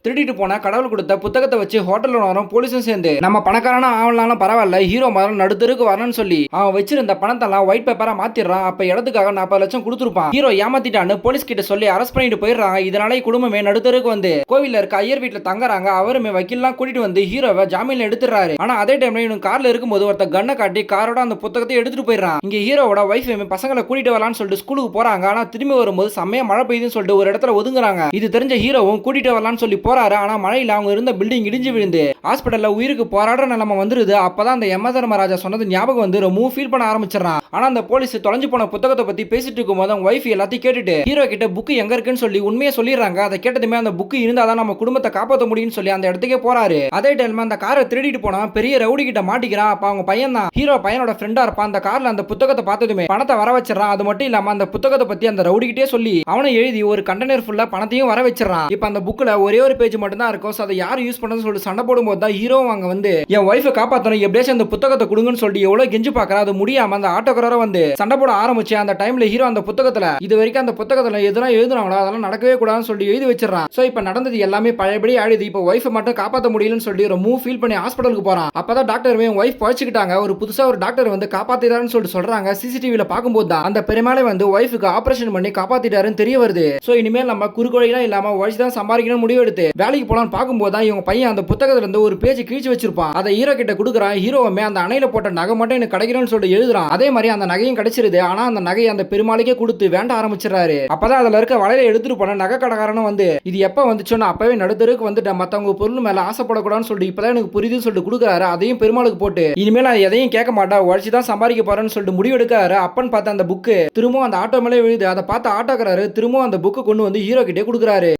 திருடிட்டு போன கடவுள் கொடுத்த புத்தகத்தை வச்சு ஹோட்டல்ல வரும் போலீஸும் சேர்ந்து நம்ம பணக்காரனா ஆகலாம் பரவாயில்ல, ஹீரோ மாதிரி நடுத்தருக்கு வரணும்னு சொல்லி அவன் வச்சிருந்த பணத்தெல்லாம் ஒயிட் பேப்பரா மாத்திடுறான். அப்ப இடத்துக்காக 40 லட்சம் கொடுத்துருப்பான். ஹீரோ ஏமாத்திட்டான்னு போலீஸ் கிட்ட சொல்லி அரெஸ்ட் பண்ணிட்டு போயிடுறாங்க. இதனால குடும்பமே நடுத்தருக்கு வந்து கோவில்ல இருக்க ஐயர் வீட்டுல தங்குறாங்க. அவருமே வக்கீல்லாம் கூட்டிட்டு வந்து ஹீரோவை ஜாமீன்ல எடுத்துறாரு. ஆனா அதே டைம்ல இவங்க கார்ல இருக்கும்போது ஒருத்த கண்ணை காட்டி காரோட அந்த புத்தகத்தை எடுத்துட்டு போயிடுறான். இங்க ஹீரோவோட வைஃப் பசங்களை கூட்டிட்டு வரலான்னு சொல்லிட்டு ஸ்கூலுக்கு போறாங்க. ஆனா திரும்பி வரும்போது செம்மையா மழை பெய்யுதுன்னு சொல்லிட்டு ஒரு இடத்துல ஒதுங்குறாங்க. இது தெரிஞ்ச ஹீரோவும் கூட்டிட்டு வரலான்னு சொல்லி போறாரு. ஆனா மழையில அவங்க இருந்த பில்டிங் இடிஞ்சு விழுந்து ஹாஸ்பிட்டல்ல உயிருக்கு போராடுற நிலைமை வந்துருது. அப்பதான் அந்த யம தர்மராஜா சொன்னது ஞாபகம் வந்து ரொம்ப ஃபீல் பண்ண ஆரம்பிச்சிடறான். ஆனா அந்த போலீஸ் தொலைஞ்சு போன புத்தகத்தை பத்தி பேசிட்டு இருக்கும்போது அவங்க வைஃப் எல்லாத்தையும் கேட்டுட்டு ஹீரோ கிட்ட புக் எங்க இருக்குன்னு சொல்லி உண்மையை சொல்லிடுறாங்க. அதை கேட்டதுமே அந்த புக் இருந்தாதான் நம்ம குடும்பத்தை காப்பாற்ற முடியும்னு சொல்லி அந்த இடத்துக்கே போறாரு. அதே டைம்ல அந்த காரை திருடிட்டு போனா பெரிய ரவுடி கிட்ட மாட்டிக்கிறான். அப்ப அவங்க பையன் தான் ஹீரோ பையனோட ஃப்ரெண்டா இருப்பான். அந்த கார்ல அந்த புத்தகத்தை பார்த்ததுமே பணத்தை வர வச்சிடறான். அது மட்டும் இல்லாம அந்த புத்தகத்தை பத்தி அந்த ரவுடி கிட்டே சொல்லி அவனை எழுதி ஒரு கண்டெய்னர் ஃபுல்லா பணத்தையும் வர வச்சிடறான். இப்ப அந்த புக்ல ஒரே ஒரு பேஜ் மட்டும் தான் இருக்கும். அதை யார் யூஸ் பண்ணணும்னு சொல்லி சண்டை போடும்போது தான் ஹீரோ அங்க வந்து என் ஒய்ஃபை காப்பாற்றணும், எப்படியாச்சும் அந்த புத்தகத்தை கொடுங்கன்னு சொல்லி எவ்வளவு கெஞ்சு பாக்குறா. அது முடியாம அந்த ஆட்டோக்காரரை வந்து சண்டை போட ஆரம்பிச்சு அந்த டைம்ல ஹீரோ அந்த புத்தகத்துல இது வரைக்கும் அந்த புத்தகத்துல எதுனா எழுதுனாங்களோ அதெல்லாம் நடக்கவே கூடாதுன்னு சொல்லி எழுதி வச்சிடறான். சோ இப்ப நடந்தது எல்லாமே பழையபடி ஆயிடுது. இப்ப ஒய்ஃபை மட்டும் காப்பாற்ற முடியலன்னு சொல்லி ரொம்ப ஃபீல் பண்ணி ஹாஸ்பிட்டலுக்கு போறான். அப்பதான் டாக்டர் ஒய்ஃப் பழிச்சுக்கிட்டாங்க. ஒரு புதுசா ஒரு டாக்டர் வந்து காப்பாத்திட்டாருன்னு சொல்லிட்டு சொல்றாங்க. சிசிடிவில பார்க்கும்போது தான் அந்த பெருமாளை வந்து ஒய்ஃபுக்கு ஆபரேஷன் பண்ணி காப்பாத்திட்டாருன்னு தெரிய வருது. சோ இனிமேல் நம்ம குறுக்கோழிலாம் இல்லாம உழைச்சு தான் சம்பாதிக்கணும் முடிவு எடுத்து வேலைக்கு போலான்னு பார்க்கும்போது தான் இவங்க பையன் அந்த புத்தகத்துல இருந்து ஒரு பேஜ் கிழிச்சு வச்சிருப்பான். அதை ஹீரோ கிட்ட கொடுக்குறான். ஹீரோவுமே அந்த அணையில போட்ட நகை மட்டும் எனக்கு கிடைக்கணும்னு சொல்லிட்டு எழுதுறான். அதே மாதிரி அந்த நகையும் கிடைச்சிருது. ஆனா அந்த நகையை அந்த பெருமாளுக்கே கொடுத்து வேண்ட ஆரம்பிச்சிடறாரு. அப்பதான் அதுல இருக்க வலையில எடுத்துட்டு போன நகை கடைக்காரனும் வந்து இது எப்ப வந்துச்சோன்னா அப்பவே நடுத்தருக்கு வந்துட்டு மத்தவங்க பொருள் மேல ஆசைப்படக்கூடாதுன்னு சொல்லிட்டு இப்பதான் எனக்கு புரியுதுன்னு சொல்லிட்டு கொடுக்குறாரு. அதையும் பெருமாளுக்கு போட்டு இனிமேல் நான் எதையும் கேட்க மாட்டா, உழைச்சு தான் சம்பாதிக்க போறேன்னு சொல்லிட்டு முடிவு எடுக்கிறாரு. அப்பன்னு பார்த்த அந்த புக்கு திரும்பவும் அந்த ஆட்டோ மேலே விழுது. அதை பார்த்து ஆட்டோக்காரரு திரும்பவும் அந்த புக்கு கொண்டு வந்து ஹீரோ கிட்டே கொடுக்குறாரு.